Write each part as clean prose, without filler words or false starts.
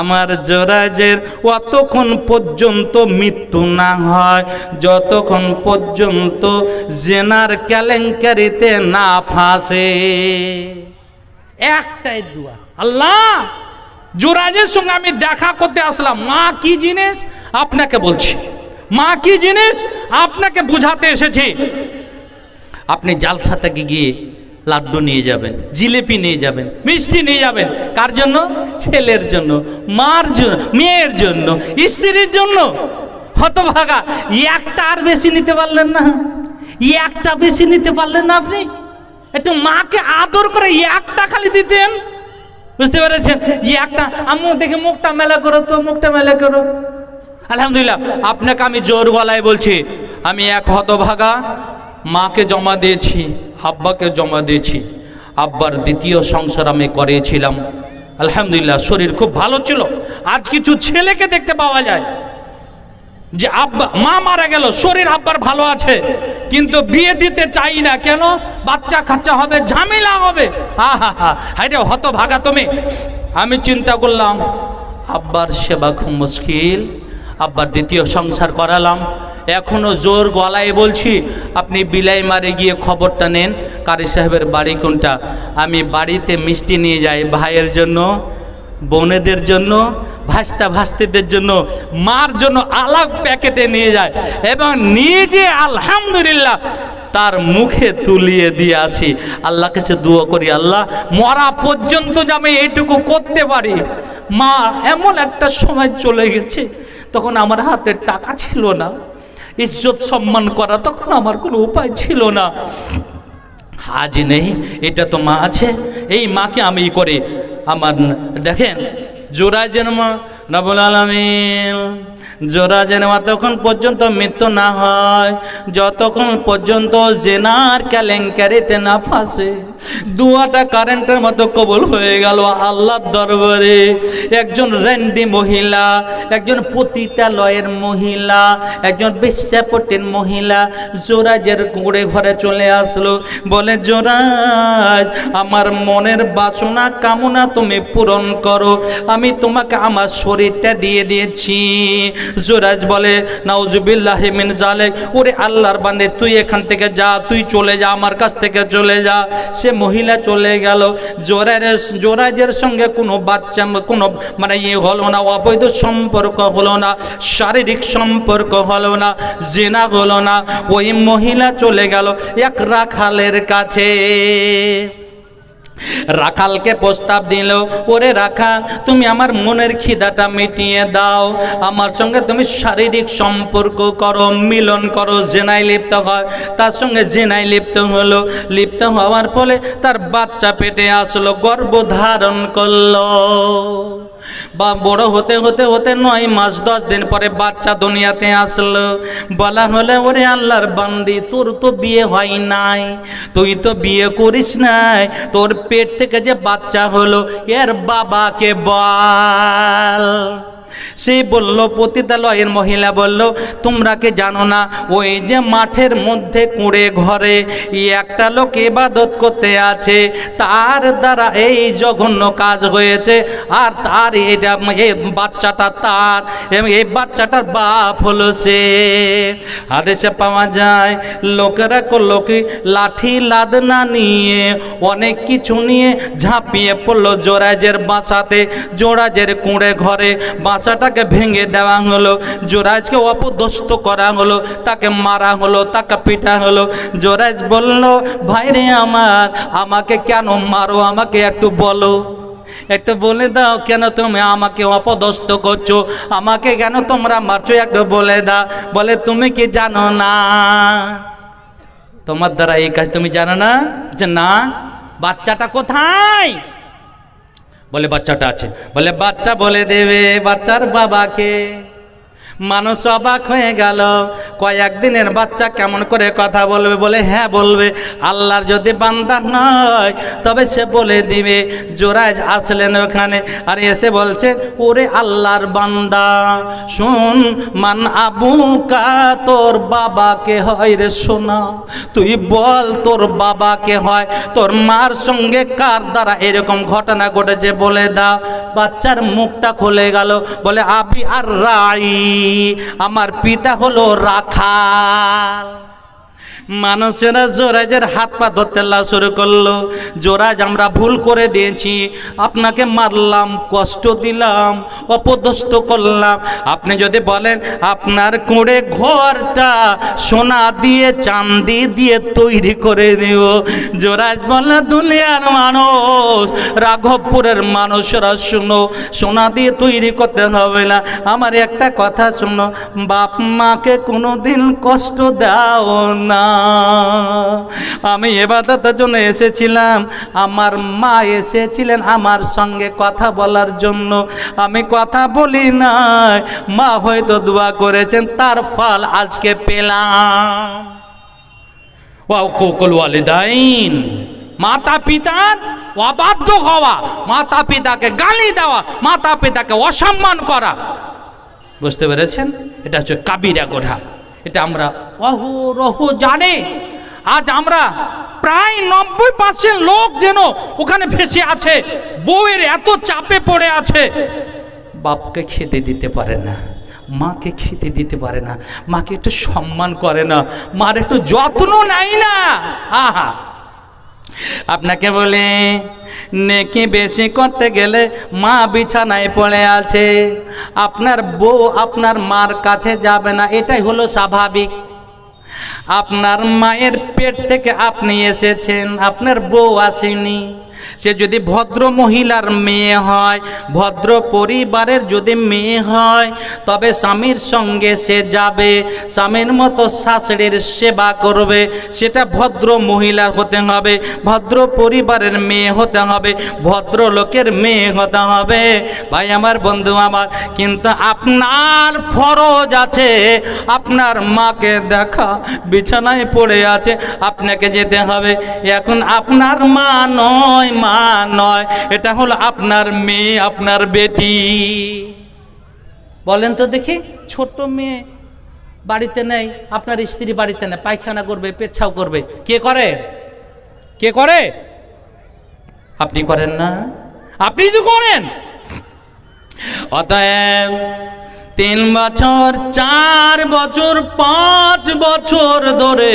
আমার জোরাজের অতক্ষণ পর্যন্ত মৃত্যু না হয়, যতক্ষণ পর্যন্ত জেনার কেলেঙ্কারিতে না ফাঁসে। একটাই দোয়া, আল্লাহ জোরাজের সঙ্গে আমি দেখা করতে আসলাম, মা কি জিনিস আপনাকে বলছি, মা কি জিনিস আপনাকে বুঝাতে এসেছি। আপনি জালসা থেকে গিয়ে লাড্ডু নিয়ে যাবেন, জিলেপি নিয়ে যাবেন, মিষ্টি নিয়ে যাবেন। কার জন্য? ছেলের জন্য, মার জন্য, মেয়ের জন্য, স্ত্রীর জন্য। হতভাগা, একটা আর বেশি নিতে পারলেন না, একটা বেশি নিতে পারলেন না। আপনি একটু মাকে আদর করে একটা খালি দিতেন, বুঝতে পেরেছেন? একটা আম্মু দেখে মুখটা মেলা করো তো, মুখটা মেলা করো। আলহামদুলিল্লাহ, আপনাকে আমি জোর গলায় বলছি, আমি এক হতভাগা মাকে জমা দিয়েছি, আব্বাকে জমা দিয়েছি। আব্বার দ্বিতীয় সংসার আমি করেছিলাম। আলহামদুলিল্লাহ, শরীর খুব ভালো ছিল। আজ কিছু ছেলেকে দেখতে পাওয়া যায় যে আব্বা, মা মারা গেল, শরীর আব্বার ভালো আছে, কিন্তু বিয়ে দিতে চাই না। কেন? বাচ্চা কাচ্চা হবে, ঝামেলা হবে। হা হা হা, হাইরে হতভাগা তুমি। আমি চিন্তা করলাম আব্বার সেবা খুব মুশকিল, আব্বার দ্বিতীয় সংসার করালাম। এখনো জোর গলায় বলছি, আপনি বিলাই মারে গিয়ে খবরটা নেন কারি সাহেবের বাড়ি কোনটা। আমি বাড়িতে মিষ্টি নিয়ে যাই ভাইয়ের জন্য, বোনেদের জন্য, ভাস্তা ভাস্তিদের জন্য, মার জন্য আলাদা প্যাকেটে নিয়ে যায় এবং নিজে আলহামদুলিল্লাহ তার মুখে তুলিয়ে দিয়ে আসি। আল্লাহ কাছে দোয়া করি, আল্লাহ মরা পর্যন্ত যে আমি এইটুকু করতে পারি। মা এমন একটা সময় চলে গেছে, তখন আমার হাতে টাকা ছিল না, ইজ্জত সম্মান করা তখন আমার কোনো উপায় ছিল না। আজ নেই, এটা তো মা আছে, এই মাকে আমি করি। আমার দেখেন জোরাজের মা রব্বুল আলামিন, জোরাজের মা তখন পর্যন্ত মৃত্যু না হয়, যতক্ষণ পর্যন্ত জেনার কেলেঙ্কারিতে না ফাঁসে। দুয়াটা কারেন্টের মতো কবুল হয়ে গেল আল্লাহর দরবারে। একজন র্যান্ডি মহিলা, একজন পতিতালয়ের মহিলা, একজন বেশ্যাপট্টির মহিলা জোরাজের কুঁড়ে ঘরে চলে আসলো। বলে, জোরাজ আমার মনের বাসনা কামনা তুমি পূরণ করো, আমি তোমাকে আমার শরীরটা দিয়ে দিয়েছি। জোরাজ বলে, নাউজুবিল্লাহি মিন যালিক, ওরে আল্লাহর বান্দে তুই এখান থেকে যা, তুই চলে যা, আমার কাছ থেকে চলে যা। সে মহিলা চলে গেল। জোরাজের সঙ্গে কোনো বাচ্চা, কোনো মানে ইয়ে হলো না, অবৈধ সম্পর্ক হলো না, শারীরিক সম্পর্ক হলো না, জিনা হলো না। ওই মহিলা চলে গেল এক রাখালের কাছে। রাখালকে প্রস্তাব দিল, ওরে রাখাল তুমি আমার মনের খিদাটা মিটিয়ে দাও, আমার সঙ্গে তুমি শারীরিক সম্পর্ক করো, মিলন করো, জেনায় লিপ্ত হয়। তার সঙ্গে জেনায় লিপ্ত হলো, লিপ্ত হওয়ার ফলে তার বাচ্চা পেটে আসলো, গর্ভধারণ করলো। বা বড় হতে হতে হতে 9 মাস 10 দিন পরে বাচ্চা দুনিয়াতে আসলো। বলা হলে, ওরে আল্লাহর বান্দি তোর তো বিয়ে হয় নাই, তুই তো বিয়ে করিস নাই, তোর পেট থেকে যে বাচ্চা হলো এর বাবাকে বল। সে বলল, পতিতালয়ের মহিলা বলল, তোমরা কি জানো না ওই যে মাঠের মধ্যে কুঁড়ে ঘরে একটা লোক ইবাদত করতে আছে, তার দ্বারা এই জঘন্য কাজ হয়েছে, আর তার এটা এই বাচ্চাটা তার, এই বাচ্চাটার বাপ হলো সে। হাদিসে পাওয়া যায় লোকেরা করলো কি, লাঠি লাদনা নিয়ে অনেক কিছু নিয়ে ঝাঁপিয়ে পড়লো জোরাজের বাসাতে, জোরাজের কুঁড়ে ঘরে। বাসাটাকে ভেঙে দেওয়া হলো, জোরাজকে অপদস্থ করা হলো, তাকে মারা হলো, তাকে পিটা হলো। জোরাজ বলল, ভাইরে আমার, আমাকে কেন মারো, আমাকে একটু বলো, একটু বলে দাও, কেন তুমি আমাকে অপদস্থ করছো, আমাকে কেন তোমরা মারছো, একটু বলে দাও। বলে, তুমি কি জানো না, তোমার দ্বারা এই কাজ তুমি জানো না? যে না। বাচ্চাটা কোথায়? বলে, বাচ্চাটা আছে। বলে, বাচ্চা বলে দেবে বাচ্চার বাবাকে। মানুষ অবাক হয়ে গেল, কয়েকদিনের বাচ্চা কেমন করে কথা বলবে? বলে হ্যাঁ বলবে, আল্লাহর যদি বান্দা নয় তবে সে বলে দিবে। জোরাইজ আসলেন ওখানে, আর এসে বলছে ওরে আল্লাহর বান্দা শুন, মান আবুকা, তোর বাবাকে হয় রে সোনা, তুই বল তোর বাবাকে হয়, তোর মার সঙ্গে কার দ্বারা এরকম ঘটনা ঘটেছে বলে দাও। বাচ্চার মুখটা খুলে গেল, বলে আবি আর রাই, আমার পিতা হলো রাখাল। মানুষেরা জোরাইজের হাত পা ধরতে শুরু করলো। জোরাইজ আমরা ভুল করে দিয়েছি, আপনাকে মারলাম, কষ্ট দিলাম, অপদস্থ করলাম। আপনি যদি বলেন আপনার কুঁড়ে ঘরটা সোনা দিয়ে চাঁদি দিয়ে তৈরি করে দিব। জোরাইজ বলল দুনিয়ার মানুষ, রাঘবপুরের মানুষরা শুনো, সোনা দিয়ে তৈরি করতে হবে না, আমার একটা কথা শুনো, বাপ মাকে কোনোদিন কষ্ট দাও না। আমি ইবাদতের জন্য এসেছিলাম, আমার মা এসেছিলেন আমার সঙ্গে কথা বলার জন্য, আমি কথা বলি নাই, মা হয়তো দোয়া করেছেন, তার ফল আজকে পেলাম। ওয়াকুকুল ওয়ালিদাইন, মাতা পিতার অবাধ্য হওয়া, মাতা পিতাকে গালি দেওয়া, মাতা পিতাকে অসম্মান করা। বুঝতে পেরেছেন? এটা হচ্ছে কাবিরা গুনাহ। এটা আমরা অহরহ জানি। আজ আমরা প্রায় 90% লোক যেন ওখানে ফেসে আছে, বউয়ের এত চাপে পড়ে আছে, বাপকে খেতে দিতে পারে না, মাকে খেতে দিতে পারে না, মাকে একটু সম্মান করে না, মার একটু যত্ন নেয় না। আহা, আপনাকে বলে নেকি বেশি করতে গেলে মা বিছানায় পড়ে আছে, আপনার বউ আপনার মার কাছে যাবে না, এটাই হলো স্বাভাবিক। আপনার মায়ের পেট থেকে আপনি এসেছেন, আপনার বউ আসেনি। সে যদি ভদ্র মহিলার মেয়ে হয়, ভদ্র পরিবারের যদি মেয়ে হয়, তবে স্বামীর সঙ্গে সে যাবে, স্বামীর মতো শাশুড়ির সেবা করবে, সেটা ভদ্র মহিলার হতে হবে, ভদ্র পরিবারের মেয়ে হতে হবে, ভদ্র লোকের মেয়ে হতে হবে। ভাই আমার, বন্ধু আমার, কিন্তু আপনার ফরজ আছে আপনার মাকে দেখা, বিছানায় পড়ে আছে, আপনাকে যেতে হবে। এখন আপনার মা নয়, মা নয়, এটা হলো আপনার মেয়ে, আপনার বেটি। বলেন তো দেখি, ছোট মেয়ে বাড়িতে নেই, আপনার স্ত্রী বাড়িতে নেই, পায়খানা করবে, পেচ্ছাও করবে, কে করে? কে করে? আপনি করেন না? আপনি তো করেন। অতএব 3 বছর, 4 বছর, 5 বছর ধরে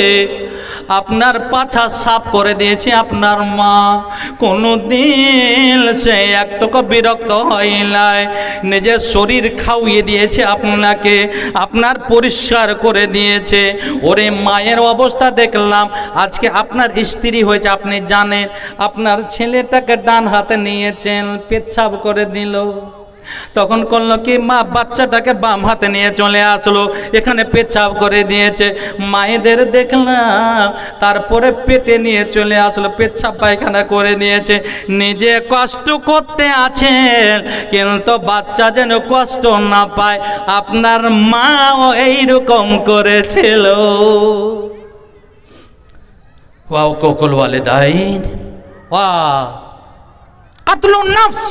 আপনার পাছা সাফ করে দিয়েছে আপনার মা, কোনো দিন সে একটুকু বিরক্ত হয় নাই, নিজের শরীর খাওয়িয়ে দিয়েছে আপনাকে, আপনার পরিষ্কার করে দিয়েছে। ওরে মায়ের অবস্থা দেখলাম, আজকে আপনার স্ত্রী হয়েছে, আপনি জানেন, আপনার ছেলেটাকে ডান হাতে নিয়েছেন, পেচ্ছাপ করে দিল, তখন করলো কি, মা বাচ্চাটাকে বাম হাতে নিয়ে চলে আসলো, এখানে পেচ্ছাপ করে দিয়েছে, মায়েদের দেখলাম, তারপরে পেটে নিয়ে চলে আসলো, পেচ্ছাপ পায়খানা করে নিয়েছে, নিজে কষ্ট করতে আছেন কিন্তু বাচ্চা যেন কষ্ট না পায়, আপনার মাও এইরকম করেছিল। ওয়াও কুকুল ওয়ালিদাইন ওয়া কাতলুন নাফস,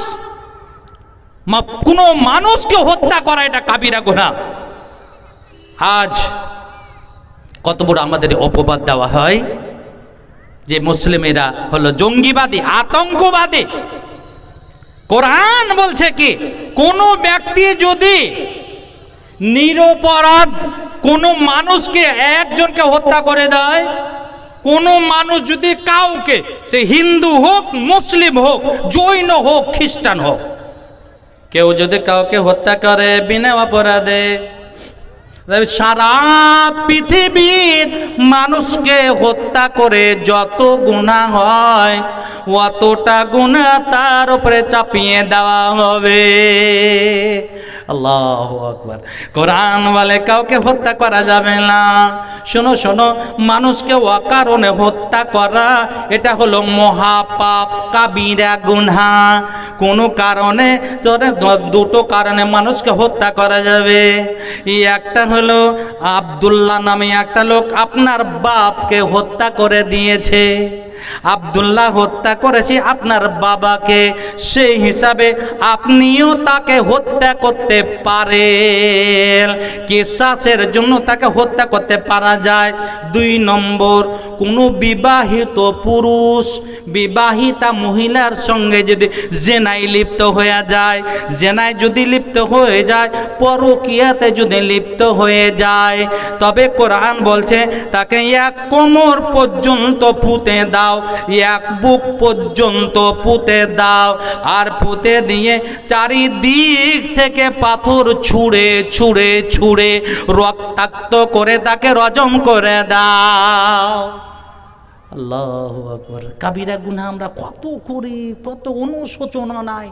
কোনো মানুষকে হত্যা করা এটা কাবিরা গুনাহ। আজ কত বড় আমাদের অপবাদ দেওয়া হয় যে মুসলিমেরা হলো জঙ্গিবাদী, আতঙ্কবাদী। কোরআন বলছে কি, কোনো ব্যক্তি যদি নিরপরাধ কোনো মানুষকে, একজনকে হত্যা করে দেয়, কোনো মানুষ যদি কাউকে, সে হিন্দু হোক, মুসলিম হোক, জৈন হোক, খ্রিস্টান হোক, কেউ যদি কাউকে হত্যা করে বিনা অপরাধে, সারা পৃথিবীর মানুষকে হত্যা করে যত গুনাহ হয়, অতটা গুনাহ তার উপরে চাপিয়ে দেওয়া হবে। আল্লাহু আকবার। কোরআন বলে কাউকে হত্যা করা যাবে না। শোনো শোনো, মানুষকে অকারণে হত্যা করা এটা হলো মহাপাপ, কাবিরা গুনহা। কোনো কারণে দুটো কারণে মানুষকে হত্যা করা যাবে। একটা হলো আব্দুল্লাহ নামে একটা লোক আপনার বাপকে হত্যা করে দিয়েছে। আব্দুল্লাহ হত্যা করেছে আপনার বাবাকে, সেই হিসাবে আপনিও তাকে হত্যা করতে পারেন, কিসাসের জন্য তাকে হত্যা করতে পারা যায়। 2 নম্বর, কোনো বিবাহিত পুরুষ বিবাহিতা মহিলার সঙ্গে যদি জেনায় লিপ্ত হয়ে যায়, জেনায় যদি লিপ্ত হয়ে যায়, পরকীয়াতে যদি লিপ্ত হয়ে যায়, তবে কোরআন বলছে তাকে 1 কোমর পর্যন্ত পুঁতে দাও, 1 বুক পর্যন্ত পুঁতে দাও, আর পুঁতে দিয়ে চারিদিক থেকে পাথর ছুঁড়ে ছুঁড়ে ছুঁড়ে রক্তাক্ত করে তাকে রজম করে দাও। আল্লাহু আকবার। কাবিরা গুনাহ আমরা কত করি, কত অনুশোচনা নাই,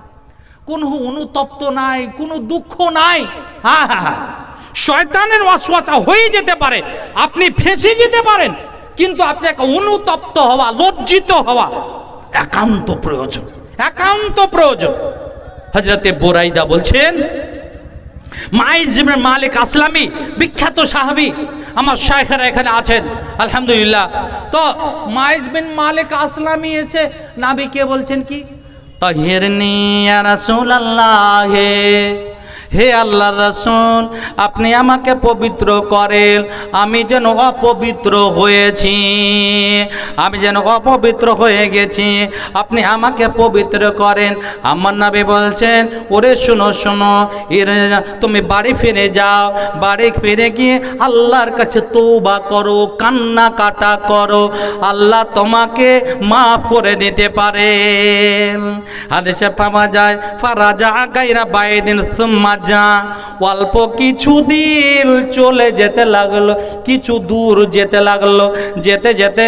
কোনো অনুতপ্ত নাই, কোনো দুঃখ নাই। হ্যাঁ হ্যাঁ হ্যাঁ, শয়তানের ওয়াসওয়াসা হয়ে যেতে পারে, আপনি ফেঁসে যেতে পারেন, কিন্তু আপনাকে অনুতপ্ত হওয়া, লজ্জিত হওয়া একান্ত প্রয়োজন, একান্ত প্রয়োজন। হযরতে বুরাইদা বলছেন, মাইজ ইবনে মালিক আসলামী বিখ্যাত সাহাবী, আমার শাইখেরা এখানে আছেন আলহামদুলিল্লাহ। তো মাইজ বিন মালিক আসলামী এসে নবীকে বলছেন কি, তাহিরনি ইয়া রাসূলুল্লাহ, হে আল্লাহর রাসূল আপনি আমাকে পবিত্র করেন, আমি যেন অপবিত্র হয়েছি, আমি যেন অপবিত্র হয়ে গেছি, আপনি আমাকে পবিত্র করেন। আমার নবী বলছেন, ওরে শোনো শোনো, তুমি বাড়ি ফিরে যাও, বাড়ি ফিরে গিয়ে আল্লাহর কাছে তওবা করো, কান্না কাটা করো, আল্লাহ তোমাকে মাফ করে দিতে পারেন। হাদিসে পাওয়া যায়, ফারাজা গায়রা বাইদিন সুম্মা যা, অল্প কিছু দিন চলে যেতে লাগলো, কিছু দূর যেতে লাগলো, যেতে যেতে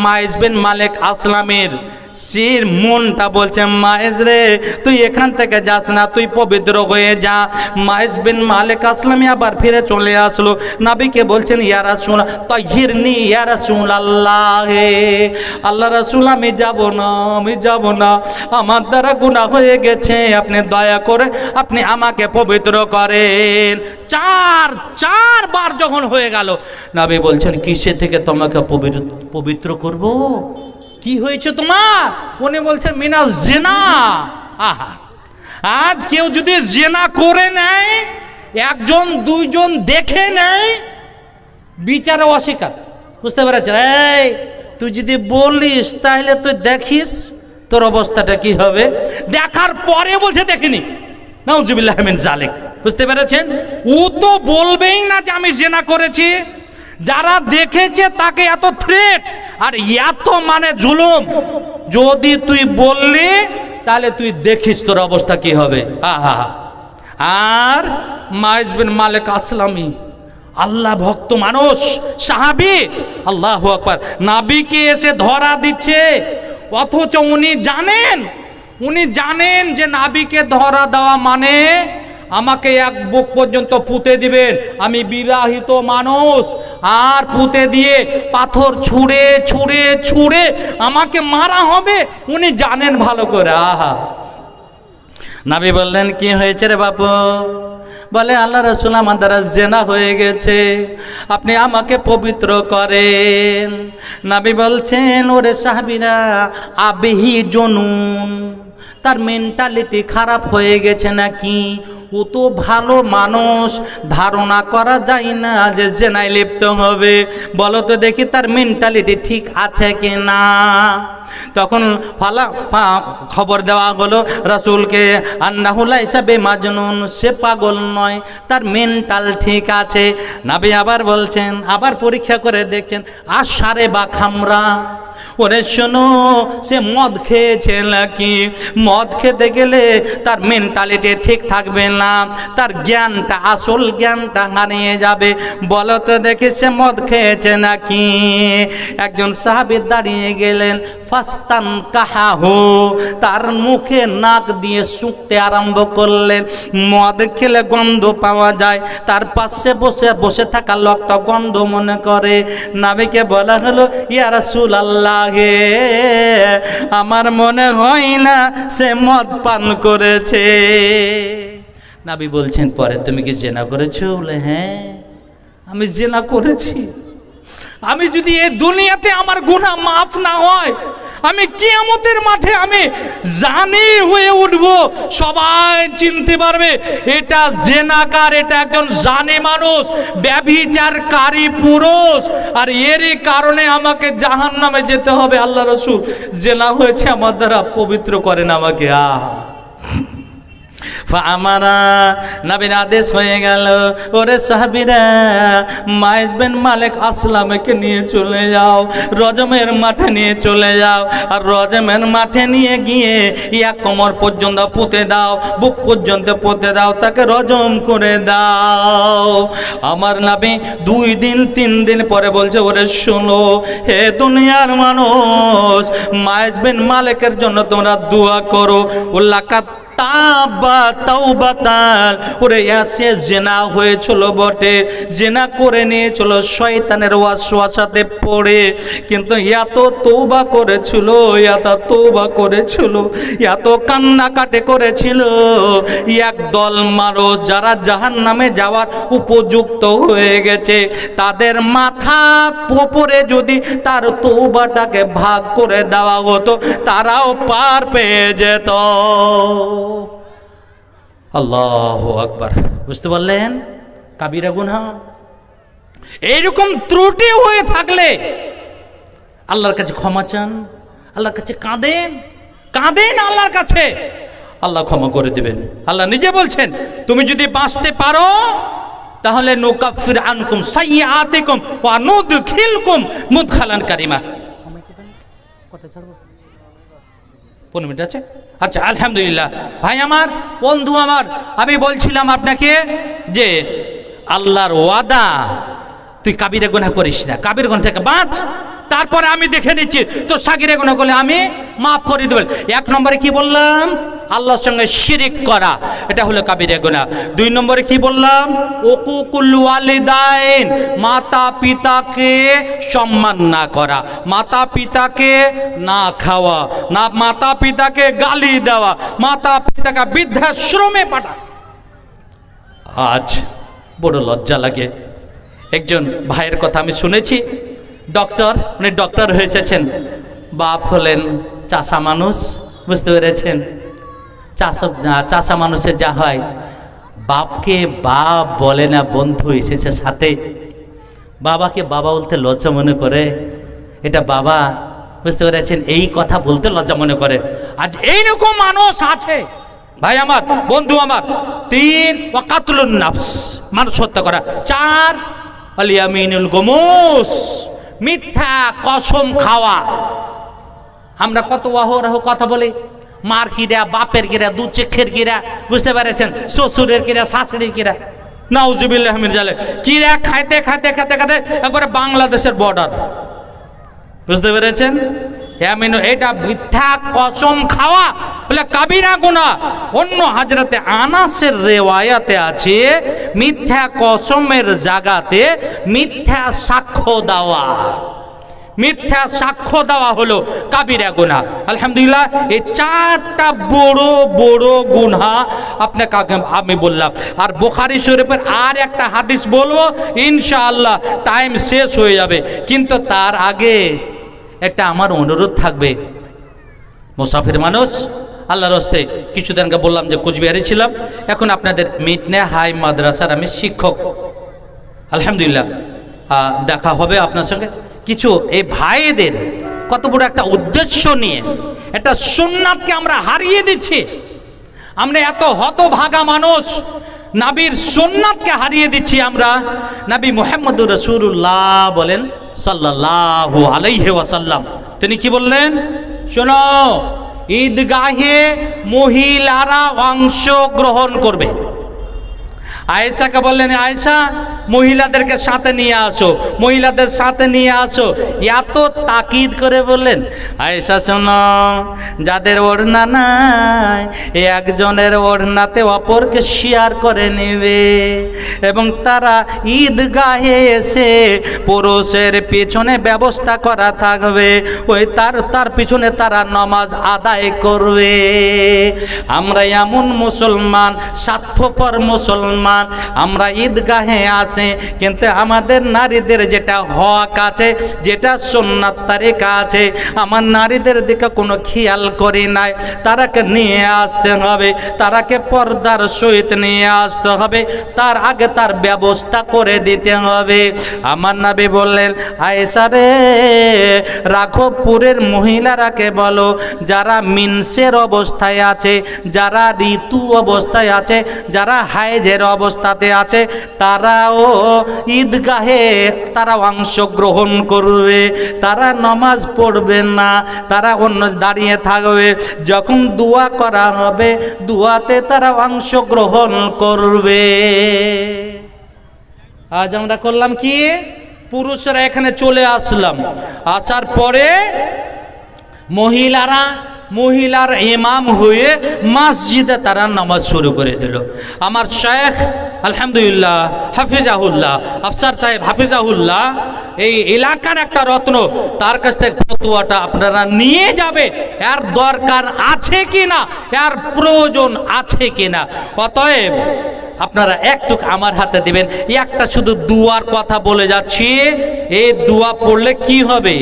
মাইজ বিন মালিক আসলামের সির মনটা বলছে, মাইজ রে তুই এখান থেকে যাস না, তুই পবিত্র হয়ে যা। মাইজ বিন মালিক আসলামী আবার ফিরে চলে আসলো, নবীকে বলছেন, ইয়া রাসূল তাহিরনি ইয়া রাসূলুল্লাহ, আল্লাহ রাসূল আমি যাব না, আমি যাব না, আমার দ্বারা গুনাহ হয়ে গেছে, আপনি দয়া করে আপনি আমাকে পবিত্র করেন। 4 বার যখন হয়ে গেল, নবী বলছেন, কিসে থেকে তোমাকে পবিত্র করব? কি হয়েছে তোমার? উনি বলছেন, মিনা জিনা। আহা, আজ কেউ যদি জিনা করে নেয়, 1 2 জন দেখে নেয়, বিচারে অস্বীকার, বুঝতে পেরেছেন? এই তুই যদি বলিস তাহলে তুই দেখিস তোর অবস্থাটা কি হবে। দেখার পরে বলছে দেখিনি, নাউজুবিল্লাহ মিন যালিক, বুঝতে পেরেছেন? ও তো বলবেই না যে আমি জিনা করেছি, যারা দেখেছে তাকে এত থ্রেট আর এত মানে জুলুম, যদি তুই বললি তাহলে তুই দেখিস তোর অবস্থা কি হবে। আহা, আর মাইজ বিন মালিক আসলামী আল্লাহ ভক্ত মানুষ, সাহাবী, আল্লাহু আকবার, নবীকে এসে ধরা দিচ্ছে, অথচ উনি জানেন যে নবীকে ধরা দেওয়া মানে আমাকে 1 বুক পর্যন্ত পুঁতে দিবেন, আমি বিবাহিত মানুষ, আর পুঁতে দিয়ে পাথর ছুঁড়ে ছুঁড়ে ছুঁড়ে আমাকে মারা হবে, উনি জানেন ভালো করে। আহা, নবী বললেন, কি হয়েছে রে বাপু? বলে, আল্লাহ রাসূল আমার দ্বারা জিনা হয়ে গেছে, আপনি আমাকে পবিত্র করেন। নবী বলছেন, ওরে সাহাবীরা, আবিহি জনুন, তার মেন্টালিটি খারাপ হয়ে গেছে নাকি? ও তো ভালো মানুষ, ধারণা করা যায় না যে জেনায় লিপ্ত হবে। বলো তো দেখি তার মেন্টালিটি ঠিক আছে কি না। তখন খবর দেওয়া হলো রাসূলকে, আন্নাহু লাইসা বিমাজনুন, সে পাগল নয়, তার মেন্টাল ঠিক আছে। নবী আবার বলছেন, আবার পরীক্ষা করে দেখছেন, আশারে বা খামরা, ওরে শোনো, সে মদ খেয়েছে নাকি? মদ খেতে গেলে তার মেন্টালিটি ঠিক থাকবে না, তার জ্ঞানটা, আসল জ্ঞানটা হারিয়ে যাবে। বলো তো দেখি সে মদ খেয়েছে নাকি? একজন সাহাবী দাঁড়িয়ে গেলেন, ফাস্তান কাহাহু, তার মুখে নাক দিয়ে শুঁকতে আরম্ভ করলেন। মদ খেলে গন্ধ পাওয়া যায়, তার পাশে বসে বসে থাকা লোকটা গন্ধ মনে করে। নবীকে বলা হলো, ইয়া রাসূলুল্লাহ, আমার মনে হয় না সে মদ পান করেছে। নবী বলছেন, পরে তুমি কি জিনা করেছো? বলে, হ্যাঁ আমি জিনা করেছি। আমি যদি এই দুনিয়াতে আমার গুনাহ মাফ না হয়, আমি কিয়ামতের মাঠে আমি জানি হয়ে উঠব। সবাই চিনতে পারবে এটা জেনাকার, এটা একজন জানে মানুষ, ব্যভিচারকারী পুরুষ, আর এরই কারণে আমাকে জাহান্নামে যেতে হবে। আল্লাহ রাসূল, জেনা হয়েছে আমার দ্বারা, পবিত্র করেন আমাকে। আমারা নবীর আদেশ হয়ে গেল, ওরে সাহাবীরা, মাইজ বিন মালিক আসলামকে নিয়ে চলে যাও, রজমের মাঠে নিয়ে চলে যাও, আর রজমের মাঠে নিয়ে গিয়ে এক কোমর পর্যন্ত পুঁতে দাও, বুক পর্যন্ত পুঁতে দাও, তাকে রজম করে দাও। আমার নবী 2 দিন 3 দিন পরে বলছে, ওরে শোনো হে দুনিয়ার মানুষ, মাইজ বিন মালিকের জন্য তোমরা দোয়া করো। উল্লাকাত ওরে সে জেনা হয়েছিল বটে, জেনা করে নিয়েছিল শয়তানের ওয়াসওয়াসাতে পড়ে, কিন্তু এত তওবা করেছিল, এত তওবা করেছিল, এত কান্নাকাটি করেছিল, একদল মানুষ যারা জাহান্নামে যাওয়ার উপযুক্ত হয়ে গেছে, তাদের মাথা উপরে যদি তার তওবাটাকে ভাগ করে দেওয়া হতো, তারাও পার পেয়ে যেত। আল্লাহু আকবার। বুঝতে পারলেন? কাবিরা গুনাহ। এইরকম ত্রুটি হয়ে থাকলে আল্লাহর কাছে ক্ষমা চান, আল্লাহর কাছে কাঁদেন, কাঁদেন আল্লাহর কাছে, আল্লাহ ক্ষমা করে দিবেন। আল্লাহ নিজে বলছেন, তুমি যদি বাঁচতে পারো তাহলে নুকাফির আনকুম সাইয়্যাতিকুম ওয়া নুদখিলকুম মুদখালান কারিমা। কত ছাড়বো? 15 মিনিট আছে? আচ্ছা, আলহামদুলিল্লাহ। ভাই আমার, বন্ধু আমার, আমি বলছিলাম আপনাকে যে আল্লাহর ওয়াদা, তুই কাবিরা গুনাহ করিস না, কাবিরা গুনাহ থেকে বাঁচ, তারপরে আমি দেখে নিচ্ছি তো সাগিরা গুনাহ করলে আমি মাফ করে দেব। 1 নম্বরে কি বললাম? আল্লাহর সঙ্গে শিরিক করা, এটা হলো কাবিরা গুনাহ। 2 নম্বরে কি বললাম? উকুকুল ওয়ালিদাইন, মাতা পিতাকে সম্মান না করা, মাতা পিতাকে না খাওয়া, না মাতা পিতাকে গালি দেওয়া, মাতা পিতাকে বৃদ্ধাশ্রমে পাঠা। আজ বড় লজ্জা লাগে। একজন ভাইয়ের কথা আমি শুনেছি, ডক্টর, উনি ডক্টর হয়েছেন, বাপ হলেন চাষা মানুষ। বুঝতে পেরেছেন? চাষা মানুষের যা হয়, বাপকে বাপ বলে না, বন্ধু এসেছে সাথে, বাবাকে বাবা বলতে লজ্জা মনে করে, এটা বাবা। বুঝতে পেরেছেন? এই কথা বলতে লজ্জা মনে করে। আজ এইরকম মানুষ আছে ভাই আমার, বন্ধু আমার। 3 ওয়াকাতুলুন নাফস, মানুষ হত্যা করা। 4 আলিয়ামিনুল গমুস, মিথ্যা কসম খাওয়া। আমরা কত অহরহ কথা বলি, মার কিরা, বাপের কিরা, দু চোখের কিরা, বুঝতে পেরেছেন, শ্বশুরের কিরা, শাশুড়ির কিরা, নাউজুবিল্লাহ মিন জালিক, কিরা খাইতে খাইতে খাইতে খাইতে একবারে বাংলাদেশের বর্ডার। বুঝতে পেরেছেন? এটা মিথ্যা কসম খাওয়া বলে কাবিরা গুনাহ। অন্য হযরতে আনাসের রিওয়ায়াতে আছে, মিথ্যা কসমের জায়গাতে মিথ্যা সাক্ষ্য দেওয়া, মিথ্যা সাক্ষ্য দেওয়া হলো কাবিরা গুনাহ। আলহামদুলিল্লাহ, এই 4টা বড় বড় গুনাহ আপনাকে আমি বললাম। আর বুখারী শরীফের আর একটা হাদিস বলবো ইনশাআল্লাহ, টাইম শেষ হয়ে যাবে, কিন্তু তার আগে একটা আমার অনুরোধ থাকবে। মুসাফির মানুষ, আল্লাহর রাস্তে কিছুদিন আগে বললাম যে কোচবিহারে ছিলাম, এখন আপনাদের মিটনে হাই মাদ্রাসার আমি শিক্ষক। আলহামদুলিল্লাহ, দেখা হবে আপনার সঙ্গে। কিছু এই ভাইদের কত বড় একটা উদ্দেশ্য নিয়ে একটা সুন্নাতকে আমরা হারিয়ে দিচ্ছি। আমরা এত হতভাগা মানুষ, নবীর সুন্নাতকে হারিয়ে দিচ্ছি আমরা। নবী মুহাম্মদুর রাসূলুল্লাহ বলেন সাল্লাল্লাহু আলাইহি ওয়াসাল্লাম, তিনি কি বললেন? শোনো, ঈদগাহে মহিলারা অংশগ্রহণ করবে, আয়েশাকে বললেন, আয়েশা মহিলাদেরকে সাথে নিয়ে আসো, মহিলাদের সাথে নিয়ে আসো। এত তাকিদ করে বললেন, আয়েশা শোনো, যাদের ওড়না নাই একজনের ওড়নাতে অপরকে শেয়ার করে নেবে এবং তারা ঈদগাহে এসে পুরুষের পিছনে ব্যবস্থা করা থাকবে, ওই তার পিছনে তারা নামাজ আদায় করবে। আমরা এমন মুসলমান, স্বার্থপর মুসলমান, আমরা ঈদগাহে আসে কিন্তু আমাদের নারীদের যেটা হক আছে, যেটা সুন্নাত তারিকা আছে, আমার নারীদের দিকে কোনো খেয়াল করি নাই। তারাকে নিয়ে আসতে হবে, তারাকে পর্দার সহিত নিয়ে আসতে হবে, তার আগে তার ব্যবস্থা করে দিতে হবে। আমার নবী বললেন, আয়েশা রে, রাঘবপুরের মহিলারাকে বলো, যারা মিনসের অবস্থায় আছে, যারা ঋতু অবস্থায় আছে, যারা হায়েজের অবস্থাতে আছে, তারাও ঈদগাহে তারা অংশগ্রহণ করবে। তারা নামাজ পড়বে না, তারা অন্য দাঁড়িয়ে থাকবে। যখন দোয়া করা হবে, দোয়াতে তারা অংশগ্রহণ করবে। আজ আমরা করলাম কি, পুরুষরা এখানে চলে আসলাম, আসার পরে মহিলার ইমাম হয়ে মসজিদে তারা নামাজ শুরু করে দিল। আমার শেখ আলহামদুলিল্লাহ হাফিজাহুল্লাহ, আফসার সাহেব হাফিজাহুল্লাহ, এই এলাকার একটা রত্ন, তার কাছ থেকে ফতোয়াটা আপনারা নিয়ে যাবে, এর দরকার আছে কিনা, এর প্রয়োজন আছে কিনা। অতএব আপনারা একটু আমার হাতে দিবেন। একটা শুধু দুয়ার কথা বলে যাচ্ছি, এই দুয়া পড়লে কি হবে?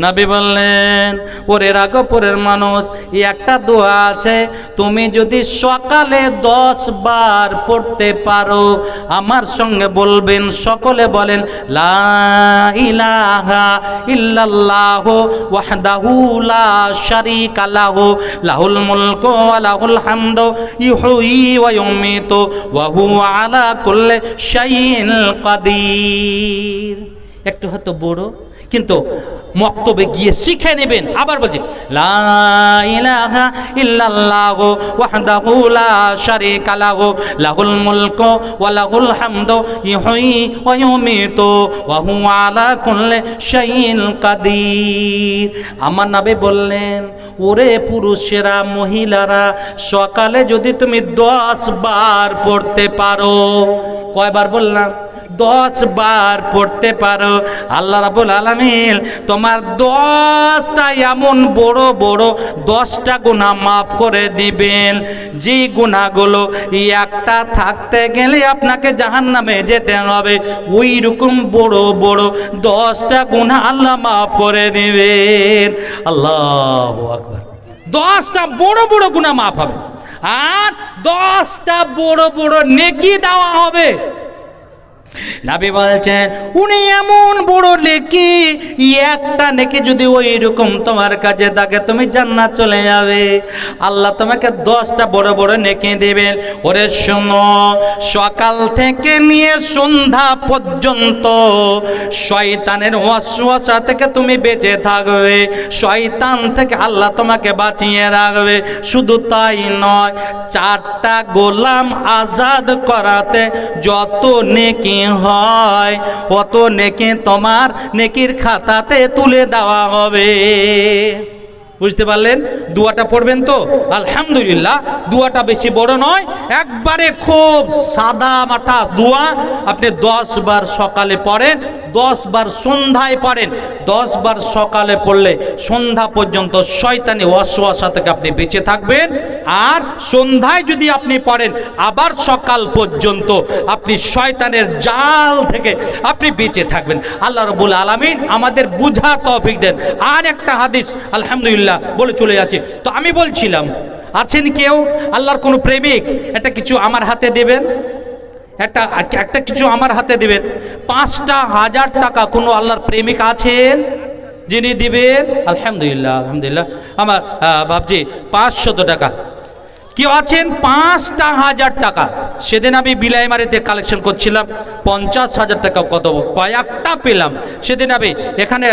নবী বললেন, ওরে রাঘবপুরের মানুষ, একটা দোয়া আছে, তুমি যদি সকালে 10 বার পড়তে পারো, আমার সঙ্গে বলবেন, সকলে বলেন, লা ইলাহা ইল্লাল্লাহু ওয়াহদাহু লা শারীকা লাহু লাহুল মুলকু ওয়া লাহুল হামদু ইউহয়ী ওয়া ইউমীতু ওয়া হুয়া আলা কুল্লি শাইইন কাদির। একটু হয়তো বড়, কিন্তু মক্তবে গিয়ে শিখে নেবেন। আবার বলছি, লা ইলাহা ইল্লাল্লাহু ওয়াহদাহু লা শারীকা লাহু লাহুল মুলকু ওয়া লাহুল হামদু ইউহয়ী ওয়া ইউমীতু ওয়া হুয়া আলা কুল্লি শাইইন কাদির। আমার নবী বললেন, ওরে পুরুষেরা, মহিলারা, সকালে যদি তুমি 10 বার পড়তে পারো, কয়বার বললাম? 10 বার পড়তে পারো, আল্লাহ রাব্বুল আলামিন তোমার 10টা এমন বড় বড় 10টা গুনাহ মাফ করে দিবেন। যে গুনাহগুলো একটা থাকতে গেলে আপনাকে জাহান্নামে যেতে হবে, ওই রকম বড় বড় 10টা গুনাহ আল্লাহ মাফ করে দিবেন। আল্লাহু আকবার। 10টা বড় বড় গুনাহ মাফ হবে, আর 10টা বড় বড় নেকি দেওয়া হবে। নবী বলছেন, উনি এমন বড় নেকি, একটা নেকি যদি ওই রকম তোমার কাছে থাকে, তুমি জান্নাত চলে যাবে। আল্লাহ তোমাকে 10টা বড় বড় নেকি দেবেন। ওরে শোনো, সকাল থেকে নিয়ে সন্ধ্যা পর্যন্ত শয়তানের ওয়াসওয়াসা থেকে তুমি বেঁচে থাকবে, শয়তান থেকে আল্লাহ তোমাকে বাঁচিয়ে রাখবে। শুধু তাই নয়, 4টা গোলাম আজাদ করাতে যত নেকি হয়, অত নেকি তোমার নেকির খাতাতে তুলে দেওয়া হবে। বুঝতে পারলেন? দুয়াটা পড়বেন তো? আলহামদুলিল্লাহ, দুয়াটা বেশি বড় নয়, একবারে খুব সাদা মাটা দুয়া। আপনি 10 বার সকালে পড়েন, 10 বার সন্ধ্যায় পড়েন। 10 বার সকালে পড়লে সন্ধ্যা পর্যন্ত শয়তানি ওয়াসওয়াসা থেকে আপনি বেঁচে থাকবেন। আর সন্ধ্যায় যদি আপনি পড়েন, আবার সকাল পর্যন্ত আপনি শয়তানের জাল থেকে আপনি বেঁচে থাকবেন। আল্লাহ রাব্বুল আলামিন আমাদের বুঝার তৌফিক দেন। আর একটা হাদিস আলহামদুলিল্লাহ বলে চলে যাচ্ছে। তো আমি বলছিলাম, আছেন কেউ আল্লাহর কোনো প্রেমিক, এটা কিছু আমার হাতে দেবেন, একটা কিছু আমার হাতে দিবেন। 5,000 টাকা কোনো আল্লাহর প্রেমিক আছেন যিনি দিবেন? আলহামদুলিল্লাহ, আলহামদুলিল্লাহ। আমার ভাবছি 500 টাকা, কেউ আছেন 5,000 টাকা, সেদিন আমি বিলাইমারিতে কালেকশন করছিলাম, 50,000 টাকা কত কয়েকটা পেলাম। সেদিন আমি এখানে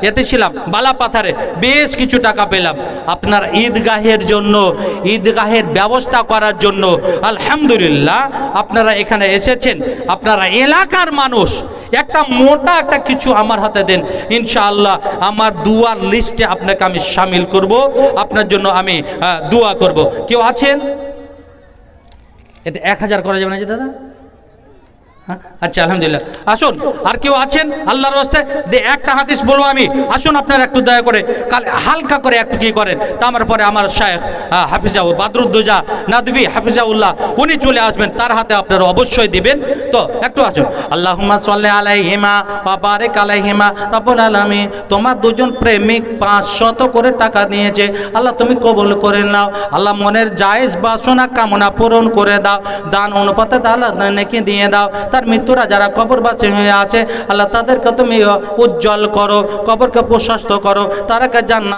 এতে ছিলাম বালাপাথারে, বেশ কিছু টাকা পেলাম আপনার ঈদগাহের জন্য, ঈদগাহের ব্যবস্থা করার জন্য। আলহামদুলিল্লাহ আপনারা এখানে এসেছেন, আপনারা এলাকার মানুষ, একটা মোটা একটা কিছু আমার হাতে দেন, ইনশাআল্লাহ আমার দুয়ার লিস্টে আপনাকে আমি শামিল করব, আপনার জন্য আমি দোয়া করব। কেউ আছেন? এটা 1000 করা যাবে না যে দাদা? হ্যাঁ, আচ্ছা আলহামদুলিল্লাহ। আসুন, আর কেউ আছেন আল্লাহর রাস্তায়? একটা হাদিস বলবো আমি, আসুন আপনারা একটু দয়া করে কাল হালকা করে একটু কি করেন, তারপরে আমার শায়েখ হাফিজাউ বাদরুদ্দোজা নাদভি হাফিজাউল্লাহ উনি চলে আসবেন, তার হাতে আপনারা অবশ্যই দিবেন। তো একটু আসুন। আল্লাহুম্মা সাল্লি আলাইহিমা ওয়া বারিক আলাইহিমা। রব্বুল আলামিন, তোমার দুজন প্রেমিক 500 করে টাকা নিয়েছে, আল্লাহ তুমি কবুল করে নাও। আল্লাহ মনের জায়েজ বাসনা কামনা পূরণ করে দাও, দান অনুপাতে আল্লাহ নেকি দিয়ে দাও। তার মৃত্যুরা যারা কবরবাসী হয়ে আছে, আল্লাহ তাদেরকে তুমি উজ্জ্বল করো, কবরকে প্রশস্ত করো, তারাকে জান্নাত